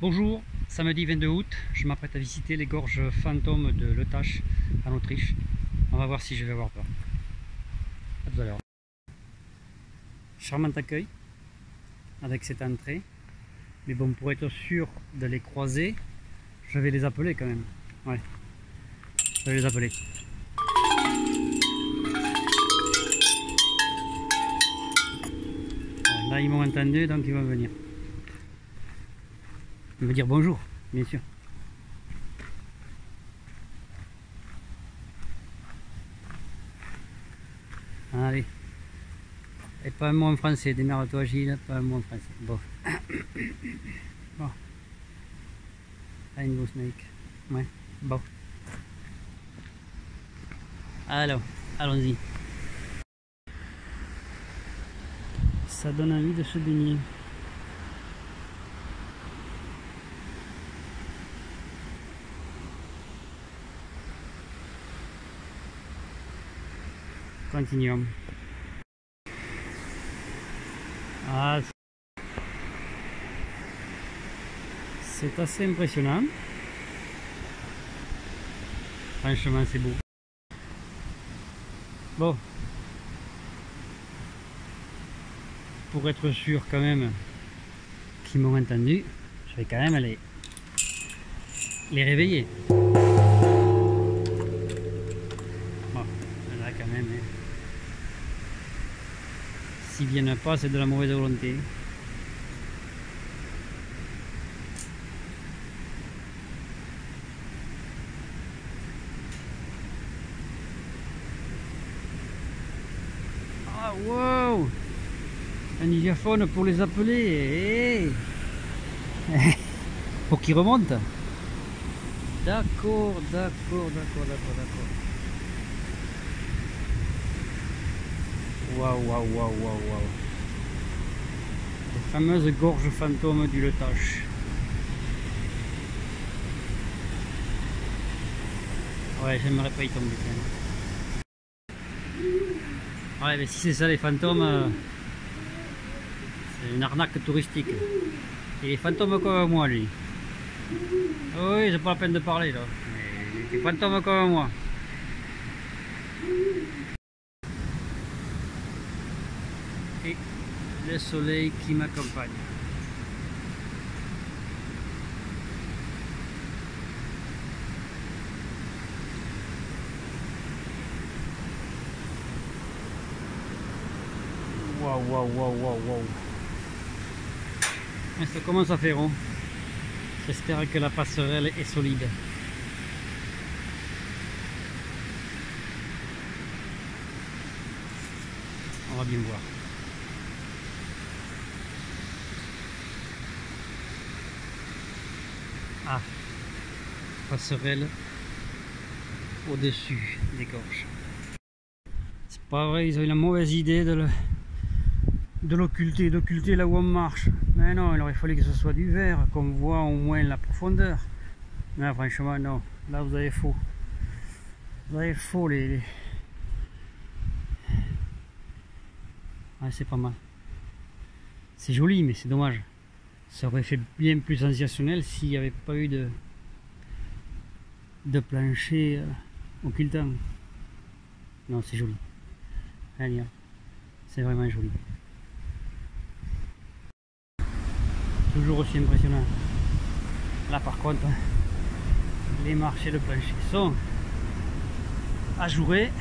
Bonjour, samedi 22 août, je m'apprête à visiter les gorges fantômes de Letache en Autriche. On va voir si je vais avoir peur. A tout à l'heure. Charmant accueil avec cette entrée. Mais bon, pour être sûr de les croiser, je vais les appeler quand même. Ouais, je vais les appeler. Bon, là, ils m'ont entendu, donc ils vont venir. Me dire bonjour, bien sûr. Allez. Et pas un mot en français, démerde-toi Gilles, pas un mot en français. Bon. Bon. Rainbow Snake. Ouais, bon. Alors, allons-y. Ça donne envie de se baigner. Continuons. Ah, c'est assez impressionnant. Franchement, c'est beau. Bon. Pour être sûr quand même qu'ils m'ont entendu, je vais quand même les réveiller. Bon, là quand même, hein. S'ils viennent pas, c'est de la mauvaise volonté. Ah, wow! Un diaphone pour les appeler. Hey. Pour qu'ils remontent. D'accord. Waouh. Les fameuses gorges fantômes du Letache. Ouais, j'aimerais pas y tomber. Ouais, mais si c'est ça les fantômes, c'est une arnaque touristique. Et les fantômes comme moi, lui. Oui, c'est pas la peine de parler là. Mais les fantômes comme moi. Et le soleil qui m'accompagne. Waouh. Mais ça commence à faire rond. J'espère que la passerelle est solide. On va bien voir. Ah, passerelle au-dessus des gorges. C'est pas vrai, ils ont eu la mauvaise idée de l'occulter, d'occulter là où on marche. Mais non, il aurait fallu que ce soit du verre, qu'on voit au moins la profondeur. Mais franchement, non. Là, vous avez faux. Vous avez faux les... Ouais, c'est pas mal. C'est joli, mais c'est dommage. Ça aurait fait bien plus sensationnel s'il n'y avait pas eu de plancher occultant. Non, c'est joli. Allez, c'est vraiment joli. Toujours aussi impressionnant. Là par contre, les marchés de plancher sont ajourés,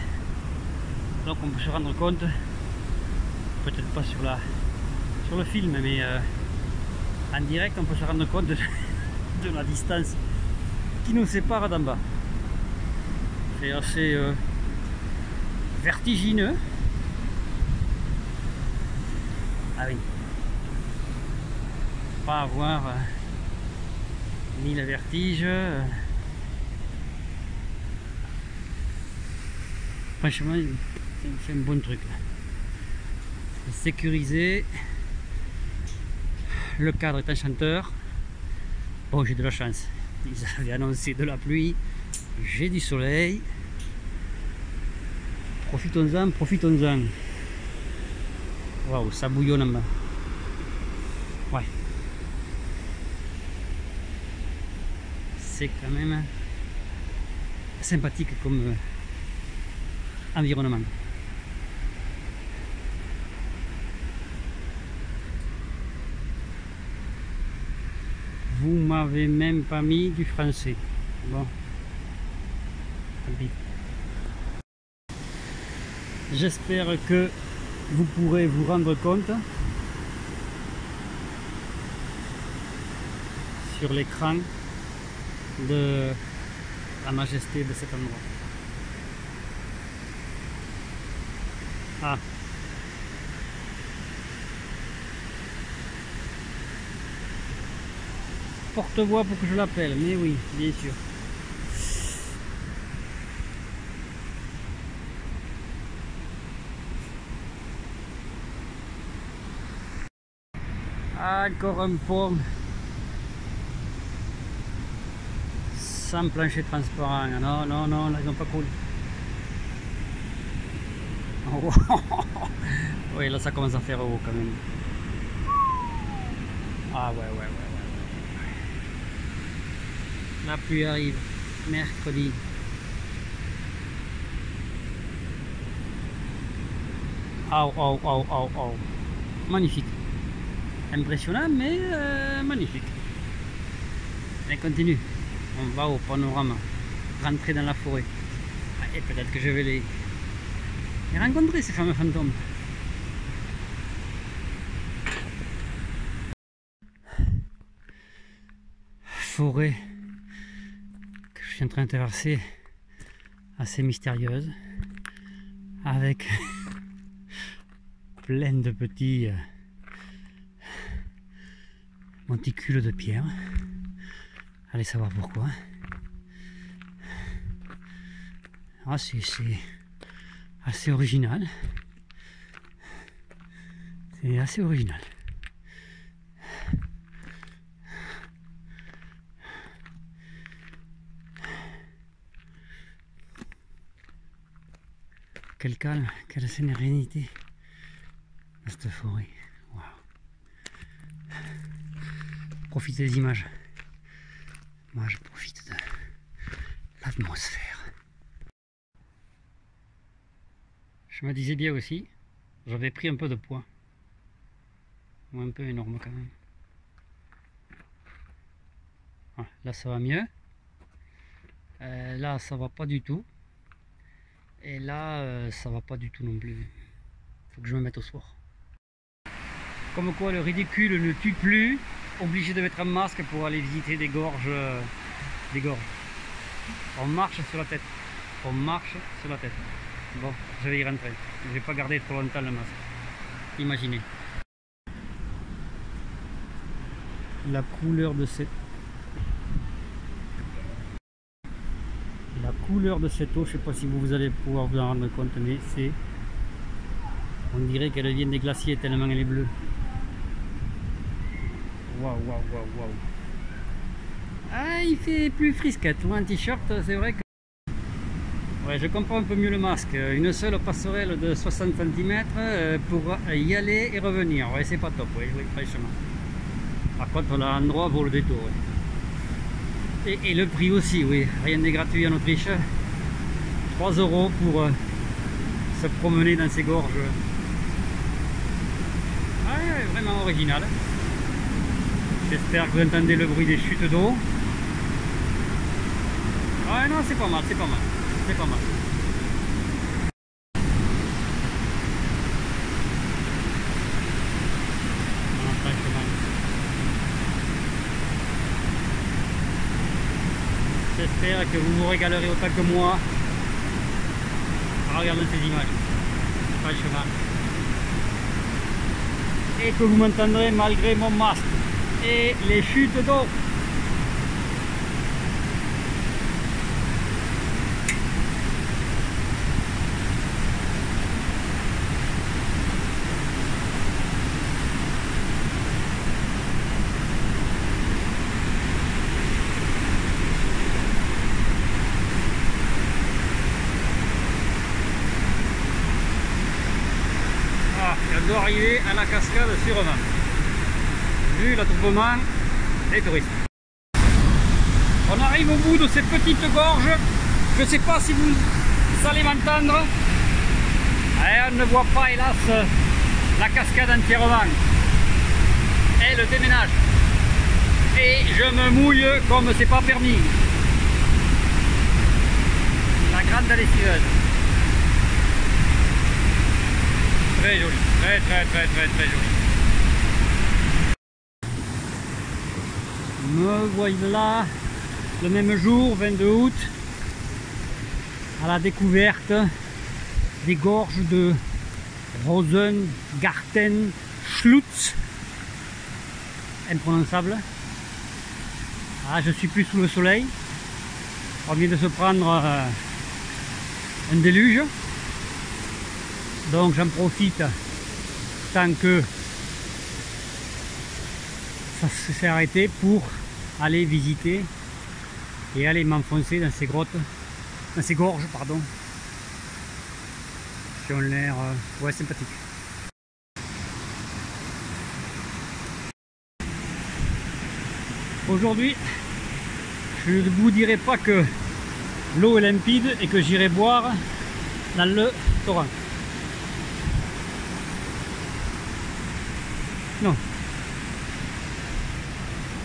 donc on peut se rendre compte, peut-être pas sur le film, mais en direct on peut se rendre compte de la distance qui nous sépare d'en bas. C'est assez vertigineux. Ah oui. Pas avoir ni le vertige. Franchement, il fait un bon truc là. Sécurisé. Le cadre est enchanteur. Bon, j'ai de la chance. Ils avaient annoncé de la pluie. J'ai du soleil. Profitons-en. Waouh, ça bouillonne en bas. Ouais. c'est quand même sympathique comme environnement. Vous m'avez même pas mis du français. Bon, tant pis. J'espère que vous pourrez vous rendre compte sur l'écran de la majesté de cet endroit. Ah. Porte-voix pour que je l'appelle, mais oui, bien sûr. Encore un pont sans plancher transparent. Non, non, non, là ils n'ont pas cool. Oh. Oui, là ça commence à faire haut quand même. Ah ouais. La pluie arrive mercredi. Oh. Magnifique. Impressionnant, mais magnifique. Et continue. On va au panorama. Rentrer dans la forêt. Et peut-être que je vais les rencontrer, ces fameux fantômes. Forêt que je suis en train de traverser, assez mystérieuse, avec plein de petits monticules de pierre. Allez savoir pourquoi. Ah, c'est assez original. C'est assez original. Quel calme, quelle sérénité dans cette forêt. Wow. Profitez des images. Moi je profite de l'atmosphère. Je me disais bien aussi, j'avais pris un peu de poids. Ou un peu énorme quand même. Ah, là ça va mieux. Là ça va pas du tout. Et là ça va pas du tout non plus. Faut que je me mette au sport. Comme quoi le ridicule ne tue plus. Obligé de mettre un masque pour aller visiter des gorges. On marche sur la tête. On marche sur la tête. Bon, je vais y rentrer. Je vais pas garder trop longtemps le masque. Imaginez. La couleur de cette... La couleur de cette eau, je sais pas si vous allez pouvoir vous en rendre compte, mais c'est... On dirait qu'elle vient des glaciers tellement elle est bleue. Waouh. Ah, il fait plus frisquette. Moi, un t-shirt, c'est vrai que... Ouais, je comprends un peu mieux le masque. Une seule passerelle de 60 cm pour y aller et revenir. Ouais, c'est pas top, oui, franchement. Par contre, l'endroit vaut le détour. Ouais. Et le prix aussi, oui. Rien n'est gratuit en Autriche. 3 € pour se promener dans ces gorges. Ouais, vraiment original. J'espère que vous entendez le bruit des chutes d'eau. Ouais, non, c'est pas mal. C'est pas mal. J'espère que vous vous régalerez autant que moi en regardant ces images. Franchement. Et que vous m'entendrez malgré mon masque. Et les chutes d'eau. Ah, on doit arriver à la cascade sûrement. Vu l'attroupement des touristes. On arrive au bout de ces petites gorges. Je ne sais pas si vous allez m'entendre. On ne voit pas, hélas, la cascade entièrement. Elle déménage. Et je me mouille comme c'est pas permis. La grande lessiveuse. Très joli. Très joli. Me voilà le même jour, 22 août, à la découverte des gorges de Rosengarten Schlutz, imprononçable. Ah, je suis plus sous le soleil. On vient de se prendre un déluge, donc j'en profite tant que ça s'est arrêté pour aller visiter et aller m'enfoncer dans ces grottes, dans ces gorges, pardon, qui ont l'air ouais, sympathiques. Aujourd'hui, je ne vous dirai pas que l'eau est limpide et que j'irai boire dans le torrent. Non.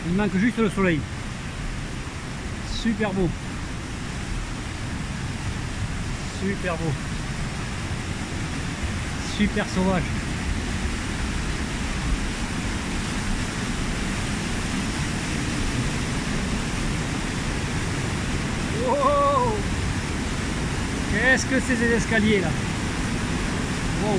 Il manque juste le soleil. Super beau. Super beau. Super sauvage. Wow! Qu'est-ce que c'est ces escaliers là? Wow.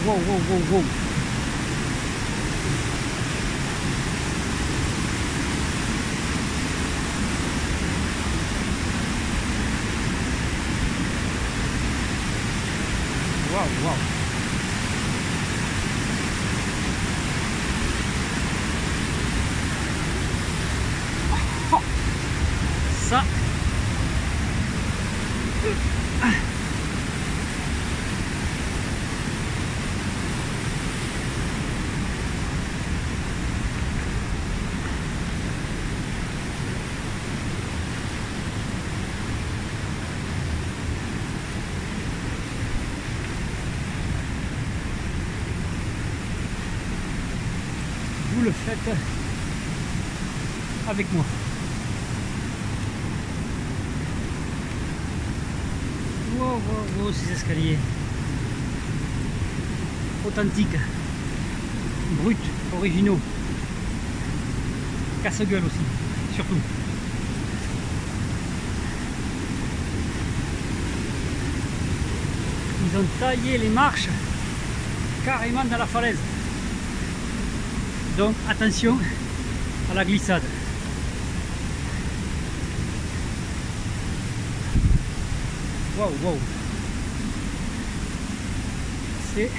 Wow. Oh, ça. Vous le faites avec moi. Wow, ces escaliers authentiques, bruts, originaux, casse-gueule aussi, surtout. Ils ont taillé les marches carrément dans la falaise. Donc attention à la glissade. Wow. C'est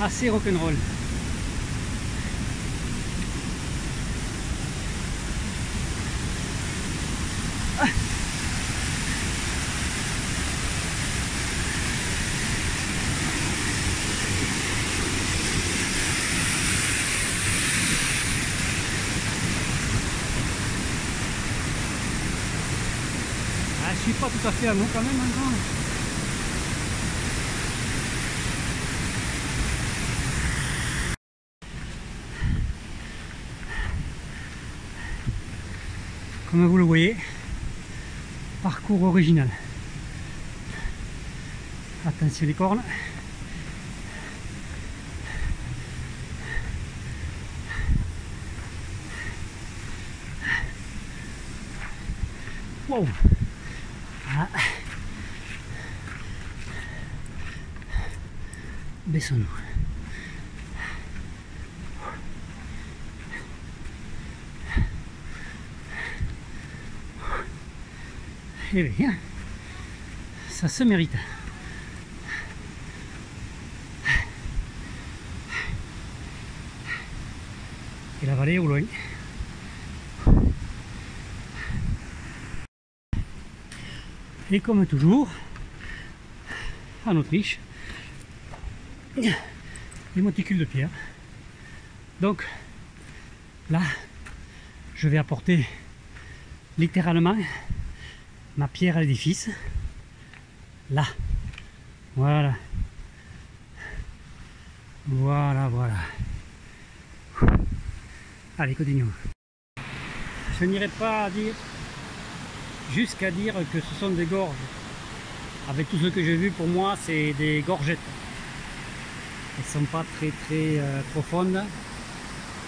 assez rock'n'roll. Je suis pas tout à fait à vous quand même maintenant. Comme vous le voyez, parcours original. Attention les cornes. Wow. Ah. Baissons-nous. Eh bien, ça se mérite. Et la vallée au loin. Et comme toujours, en Autriche, les monticules de pierre. Donc là, je vais apporter littéralement ma pierre à l'édifice. Là. Voilà. Voilà, voilà. Allez, continuons. Je n'irai pas jusqu'à dire que ce sont des gorges. Avec tout ce que j'ai vu, pour moi, c'est des gorgettes. Elles ne sont pas très profondes.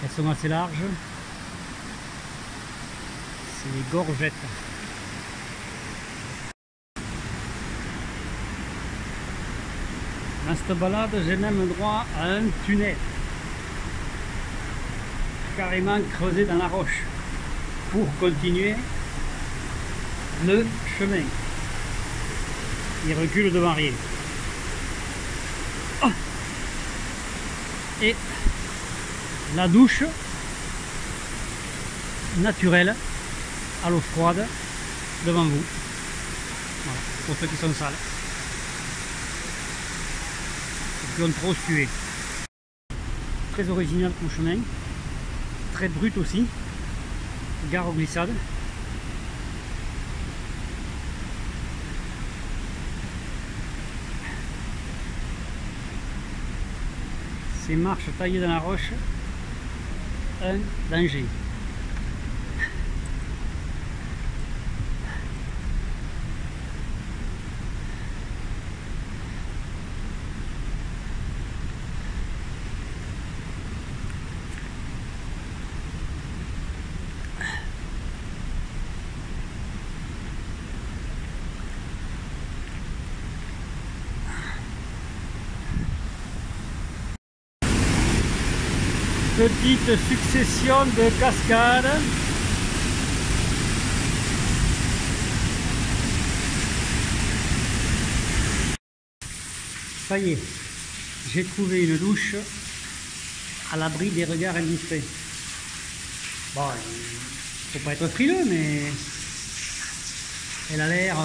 Elles sont assez larges. C'est des gorgettes. Dans cette balade, j'ai même droit à un tunnel. Carrément creusé dans la roche. Pour continuer le chemin. Il recule devant rien. Oh, et la douche naturelle à l'eau froide devant vous. Voilà, pour ceux qui sont sales. Qui ont trop sué. Très original comme chemin. Très brut aussi. Gare aux glissades. Ces marches taillées dans la roche, un danger. Petite succession de cascades. Ça y est, j'ai trouvé une douche à l'abri des regards indiscrets. Bon, il faut pas être frileux, mais elle a l'air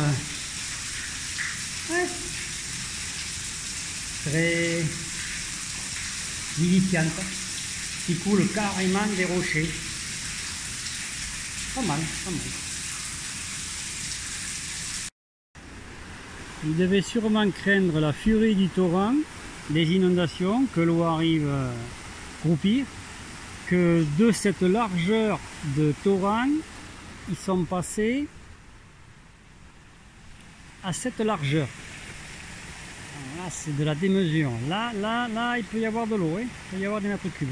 ouais, très vivifiante. Qui coule carrément des rochers. Pas mal, pas mal. Il devait sûrement craindre la furie du torrent, des inondations, que l'eau arrive croupir, que de cette largeur de torrent, ils sont passés à cette largeur. Là, c'est de la démesure. Là, il peut y avoir de l'eau, hein. Il peut y avoir des mètres cubes.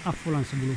Affolant ce boulot.